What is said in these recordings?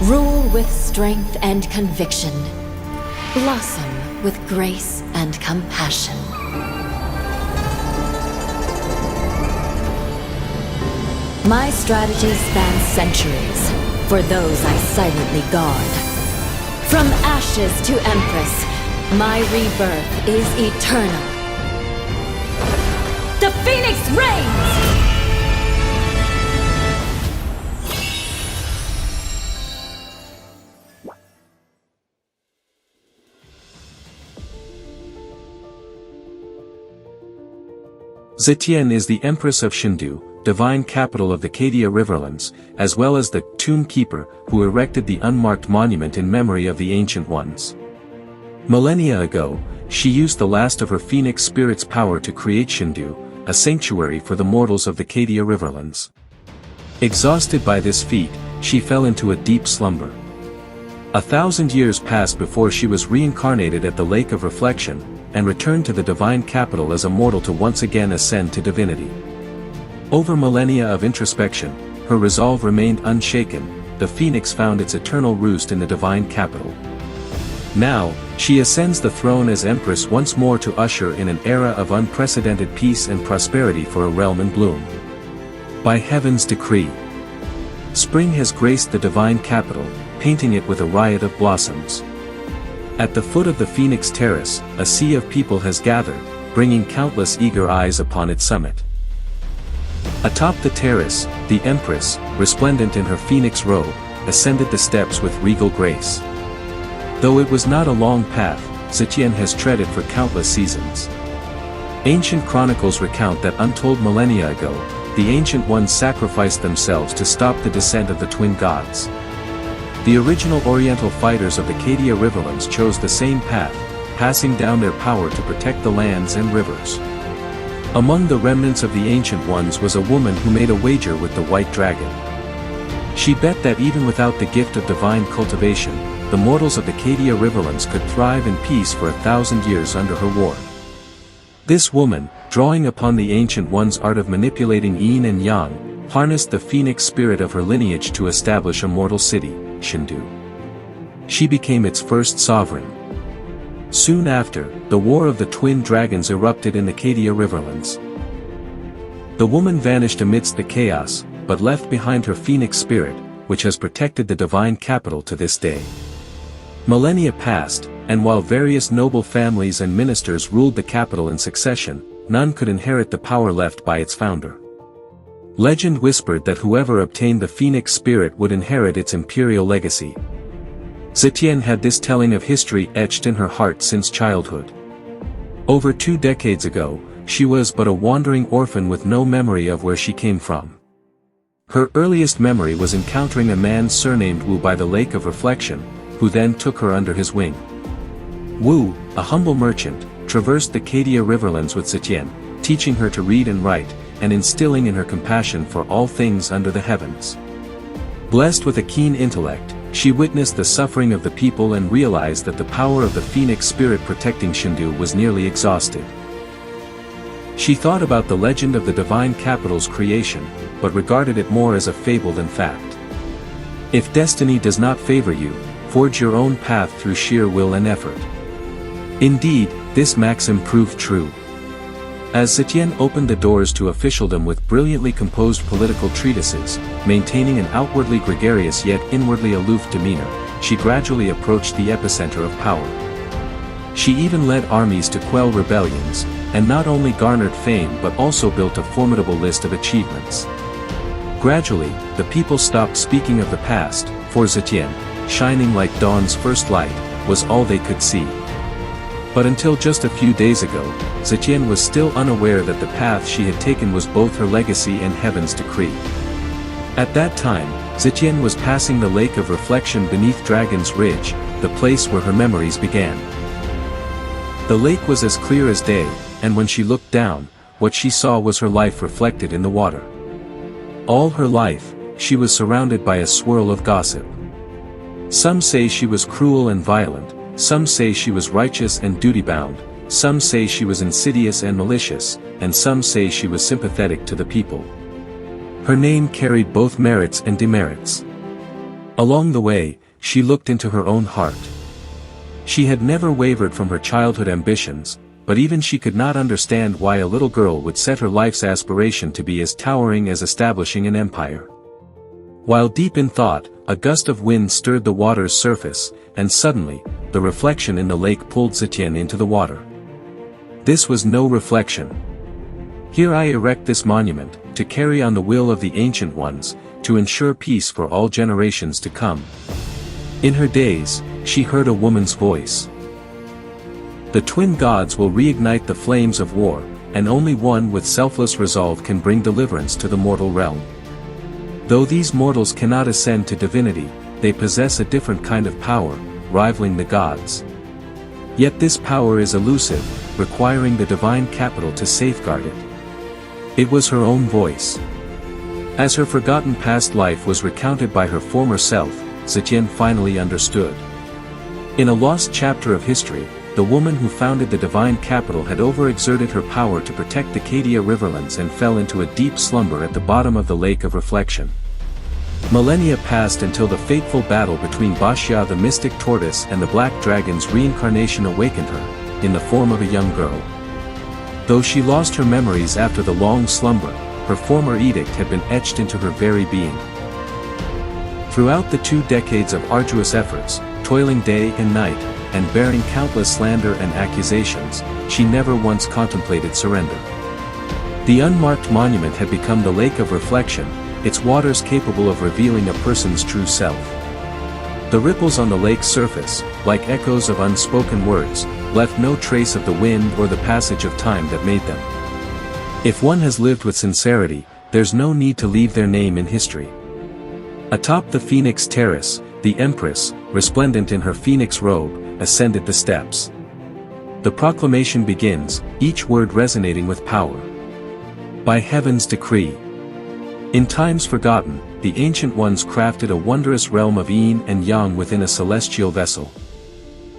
Rule with strength and conviction. Blossom with grace and compassion. My strategy spans centuries, for those I silently guard. From ashes to Empress, my rebirth is eternal. The Phoenix reigns! Zetian is the Empress of Shindu, divine capital of the Cadia Riverlands, as well as the Tomb Keeper, who erected the unmarked monument in memory of the Ancient Ones. Millennia ago, she used the last of her phoenix spirit's power to create Shindu, a sanctuary for the mortals of the Cadia Riverlands. Exhausted by this feat, she fell into a deep slumber. 1,000 years passed before she was reincarnated at the Lake of Reflection, and returned to the divine capital as a mortal to once again ascend to divinity. Over millennia of introspection, her resolve remained unshaken. The phoenix found its eternal roost in the divine capital. Now, she ascends the throne as Empress once more to usher in an era of unprecedented peace and prosperity for a realm in bloom. By heaven's decree, spring has graced the divine capital, painting it with a riot of blossoms. At the foot of the Phoenix Terrace, a sea of people has gathered, bringing countless eager eyes upon its summit. Atop the terrace, the Empress, resplendent in her phoenix robe, ascended the steps with regal grace. Though it was not a long path, Zetian has treaded for countless seasons. Ancient chronicles recount that untold millennia ago, the Ancient Ones sacrificed themselves to stop the descent of the twin gods. The original Oriental fighters of the Cadia Riverlands chose the same path, passing down their power to protect the lands and rivers. Among the remnants of the Ancient Ones was a woman who made a wager with the White Dragon. She bet that even without the gift of divine cultivation, the mortals of the Cadia Riverlands could thrive in peace for 1,000 years under her ward. This woman, drawing upon the Ancient One's art of manipulating yin and yang, harnessed the phoenix spirit of her lineage to establish a mortal city, Shindu. She became its first sovereign. Soon after, the War of the Twin Dragons erupted in the Cadia Riverlands. The woman vanished amidst the chaos, but left behind her phoenix spirit, which has protected the divine capital to this day. Millennia passed, and while various noble families and ministers ruled the capital in succession, none could inherit the power left by its founder. Legend whispered that whoever obtained the phoenix spirit would inherit its imperial legacy. Zetian had this telling of history etched in her heart since childhood. Over 2 decades ago, she was but a wandering orphan with no memory of where she came from. Her earliest memory was encountering a man surnamed Wu by the Lake of Reflection, who then took her under his wing. Wu, a humble merchant, traversed the Cadia Riverlands with Zetian, teaching her to read and write, and instilling in her compassion for all things under the heavens. Blessed with a keen intellect, she witnessed the suffering of the people and realized that the power of the phoenix spirit protecting Shindu was nearly exhausted. She thought about the legend of the divine capital's creation, but regarded it more as a fable than fact. If destiny does not favor you, forge your own path through sheer will and effort. Indeed, this maxim proved true. As Zetian opened the doors to officialdom with brilliantly composed political treatises, maintaining an outwardly gregarious yet inwardly aloof demeanor, she gradually approached the epicenter of power. She even led armies to quell rebellions, and not only garnered fame but also built a formidable list of achievements. Gradually, the people stopped speaking of the past, for Zetian, shining like dawn's first light, was all they could see. But until just a few days ago, Zetian was still unaware that the path she had taken was both her legacy and heaven's decree. At that time, Zetian was passing the Lake of Reflection beneath Dragon's Ridge, the place where her memories began. The lake was as clear as day, and when she looked down, what she saw was her life reflected in the water. All her life, she was surrounded by a swirl of gossip. Some say she was cruel and violent, some say she was righteous and duty-bound, some say she was insidious and malicious, and some say she was sympathetic to the people. Her name carried both merits and demerits. Along the way, she looked into her own heart. She had never wavered from her childhood ambitions, but even she could not understand why a little girl would set her life's aspiration to be as towering as establishing an empire. While deep in thought, a gust of wind stirred the water's surface, and suddenly, the reflection in the lake pulled Zetian into the water. This was no reflection. Here I erect this monument, to carry on the will of the Ancient Ones, to ensure peace for all generations to come. In her days, she heard a woman's voice. The twin gods will reignite the flames of war, and only one with selfless resolve can bring deliverance to the mortal realm. Though these mortals cannot ascend to divinity, they possess a different kind of power, rivaling the gods. Yet this power is elusive, requiring the divine capital to safeguard it. It was her own voice. As her forgotten past life was recounted by her former self, Zetian finally understood. In a lost chapter of history, the woman who founded the divine capital had overexerted her power to protect the Cadia riverlands and fell into a deep slumber at the bottom of the lake of reflection. Millennia passed until the fateful battle between Bashya the mystic tortoise and the black dragon's reincarnation awakened her, in the form of a young girl. Though she lost her memories after the long slumber, her former edict had been etched into her very being. Throughout the 2 decades of arduous efforts, toiling day and night, and bearing countless slander and accusations, she never once contemplated surrender. The unmarked monument had become the lake of reflection, its waters capable of revealing a person's true self. The ripples on the lake's surface, like echoes of unspoken words, left no trace of the wind or the passage of time that made them. If one has lived with sincerity, there's no need to leave their name in history. Atop the Phoenix Terrace, the Empress, resplendent in her phoenix robe, ascended the steps. The proclamation begins, each word resonating with power. By heaven's decree. In times forgotten, the Ancient Ones crafted a wondrous realm of yin and yang within a celestial vessel.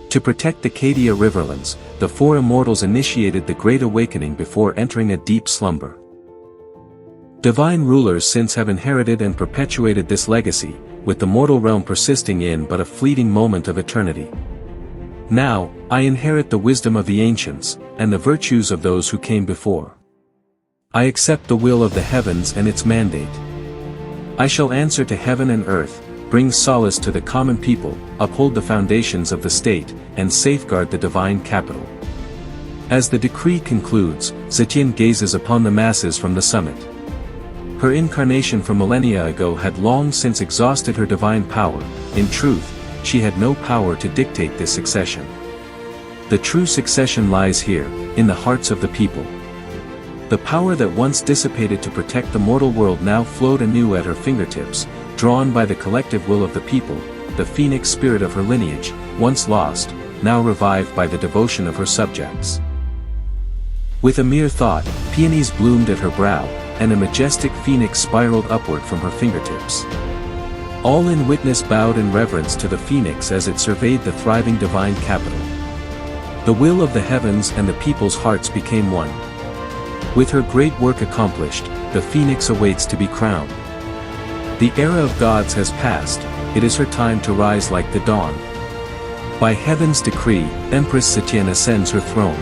To protect the Cadia riverlands, the 4 immortals initiated the Great Awakening before entering a deep slumber. Divine rulers since have inherited and perpetuated this legacy, with the mortal realm persisting in but a fleeting moment of eternity. Now, I inherit the wisdom of the ancients, and the virtues of those who came before. I accept the will of the heavens and its mandate. I shall answer to heaven and earth, bring solace to the common people, uphold the foundations of the state, and safeguard the divine capital. As the decree concludes, Zetian gazes upon the masses from the summit. Her incarnation from millennia ago had long since exhausted her divine power. In truth, she had no power to dictate this succession. The true succession lies here, in the hearts of the people. The power that once dissipated to protect the mortal world now flowed anew at her fingertips, drawn by the collective will of the people, the phoenix spirit of her lineage, once lost, now revived by the devotion of her subjects. With a mere thought, peonies bloomed at her brow, and a majestic phoenix spiraled upward from her fingertips. All in witness bowed in reverence to the phoenix as it surveyed the thriving divine capital. The will of the heavens and the people's hearts became one. With her great work accomplished, the phoenix awaits to be crowned. The era of gods has passed, it is her time to rise like the dawn. By heaven's decree, Empress Zetian ascends her throne.